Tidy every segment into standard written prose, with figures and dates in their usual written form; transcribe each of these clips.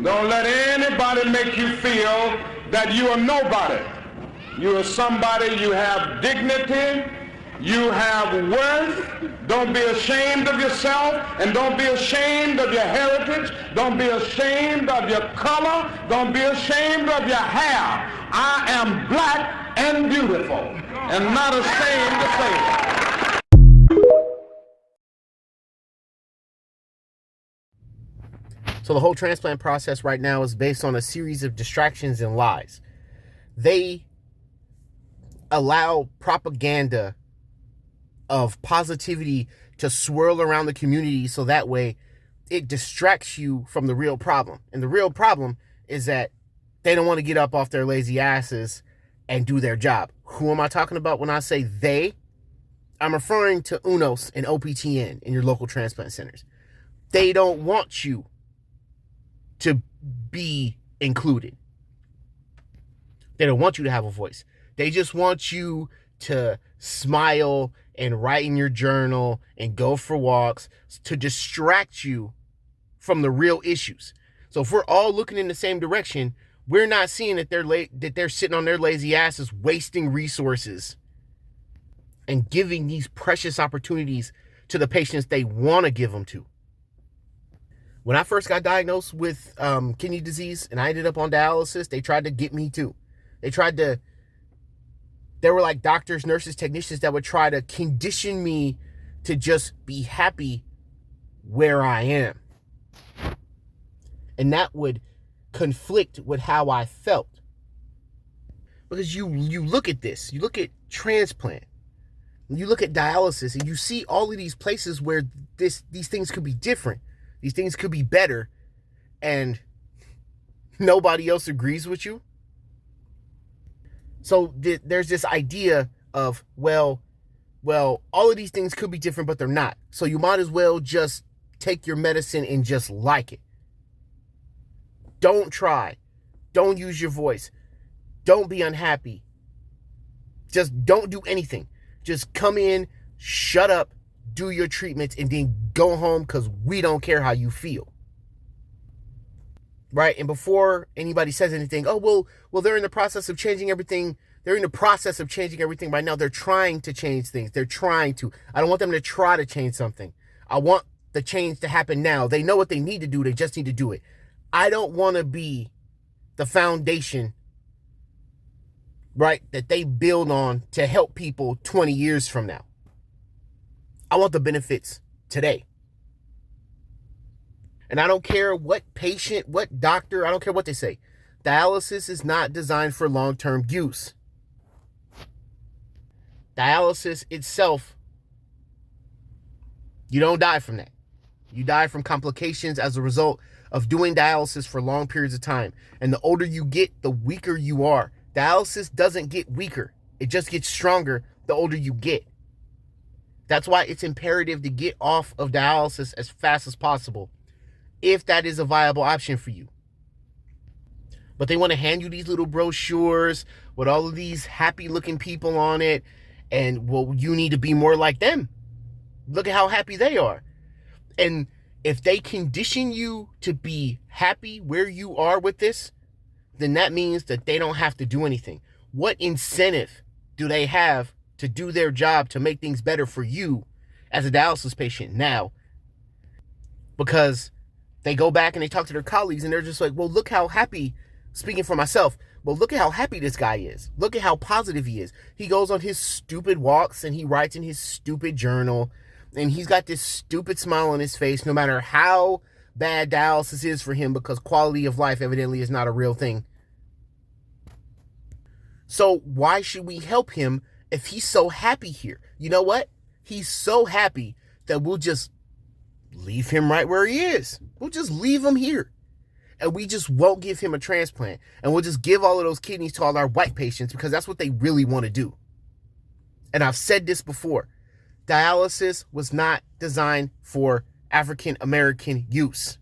Don't let anybody make you feel that you are nobody. You are somebody. You have dignity. You have worth. Don't be ashamed of yourself, and don't be ashamed of your heritage. Don't be ashamed of your color. Don't be ashamed of your hair. I am black and beautiful, and not ashamed to say it. So the whole transplant process right now is based on a series of distractions and lies. They allow propaganda of positivity to swirl around the community so that way it distracts you from the real problem. And the real problem is that they don't want to get up off their lazy asses and do their job. Who am I talking about when I say they? I'm referring to UNOS and OPTN in your local transplant centers. They don't want you to be included. They don't want you to have a voice. They just want you to smile and write in your journal and go for walks to distract you from the real issues. So if we're all looking in the same direction, we're not seeing that they're sitting on their lazy asses wasting resources and giving these precious opportunities to the patients they want to give them to. When I first got diagnosed with kidney disease and I ended up on dialysis, they tried to get me too. There were like doctors, nurses, technicians that would try to condition me to just be happy where I am. And that would conflict with how I felt. Because you look at this, you look at transplant, you look at dialysis, and you see all of these places where these things could be different. These things could be better, and nobody else agrees with you. So there's this idea of, well, all of these things could be different, but they're not. So you might as well just take your medicine and just like it. Don't try. Don't use your voice. Don't be unhappy. Just don't do anything. Just come in, shut up, do your treatments, and then go home because we don't care how you feel. Right? And before anybody says anything, oh, well, they're in the process of changing everything. They're in the process of changing everything right now. They're trying to change things. They're trying to. I don't want them to try to change something. I want the change to happen now. They know what they need to do. They just need to do it. I don't want to be the foundation, right, that they build on to help people 20 years from now. I want the benefits today. And I don't care what patient, what doctor, I don't care what they say. Dialysis is not designed for long-term use. Dialysis itself, you don't die from that. You die from complications as a result of doing dialysis for long periods of time. And the older you get, the weaker you are. Dialysis doesn't get weaker. It just gets stronger the older you get. That's why it's imperative to get off of dialysis as fast as possible, if that is a viable option for you. But they want to hand you these little brochures with all of these happy looking people on it. And, well, you need to be more like them. Look at how happy they are. And if they condition you to be happy where you are with this, then that means that they don't have to do anything. What incentive do they have to do their job to make things better for you as a dialysis patient now? Because they go back and they talk to their colleagues and they're just like, well, look how happy, speaking for myself, well, look at how happy this guy is. Look at how positive he is. He goes on his stupid walks and he writes in his stupid journal and he's got this stupid smile on his face no matter how bad dialysis is for him, because quality of life evidently is not a real thing. So why should we help him if he's so happy here? You know what? He's so happy that we'll just leave him right where he is. We'll just leave him here. And we just won't give him a transplant. And we'll just give all of those kidneys to all our white patients because that's what they really want to do. And I've said this before. Dialysis was not designed for African American use.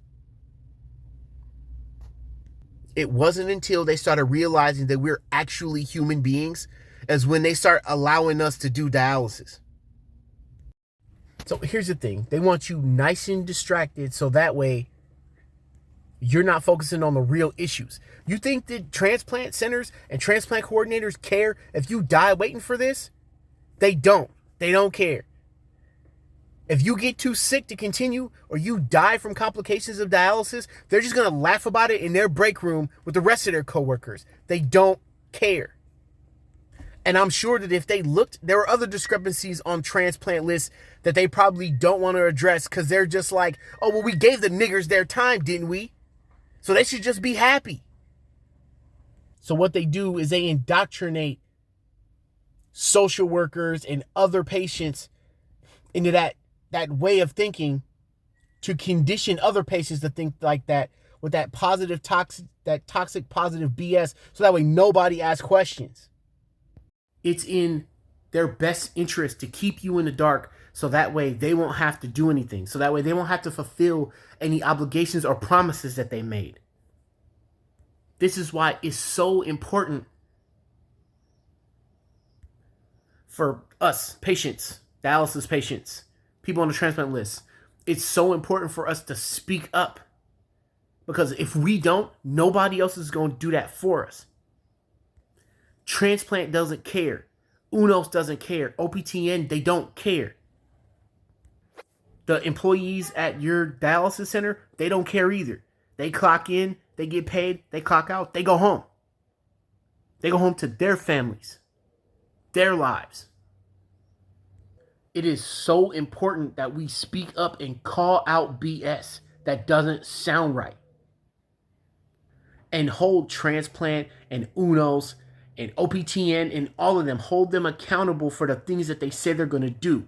It wasn't until they started realizing that we're actually human beings as when they start allowing us to do dialysis. So here's the thing. They want you nice and distracted so that way You're not focusing on the real issues. You think that transplant centers and transplant coordinators care if you die waiting for this? They don't. They don't care. If you get too sick to continue or you die from complications of dialysis, they're just going to laugh about it in their break room with the rest of their coworkers. They don't care. And I'm sure that if they looked, there are other discrepancies on transplant lists that they probably don't want to address because they're just like, oh, well, we gave the niggers their time, didn't we? So they should just be happy. So what they do is they indoctrinate social workers and other patients into that way of thinking to condition other patients to think like that with that toxic positive BS so that way nobody asks questions. It's in their best interest to keep you in the dark so that way they won't have to do anything. So that way they won't have to fulfill any obligations or promises that they made. This is why it's so important for us, patients, dialysis patients, people on the transplant list. It's so important for us to speak up. Because if we don't, nobody else is going to do that for us. Transplant doesn't care. UNOS doesn't care. OPTN, they don't care. The employees at your dialysis center, they don't care either. They clock in, they get paid, they clock out, they go home. They go home to their families, their lives. It is so important that we speak up and call out BS that doesn't sound right. And hold transplant and UNOS and OPTN and all of them, hold them accountable for the things that they say they're going to do.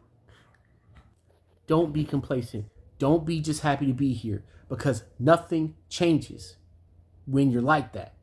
Don't be complacent. Don't be just happy to be here because nothing changes when you're like that.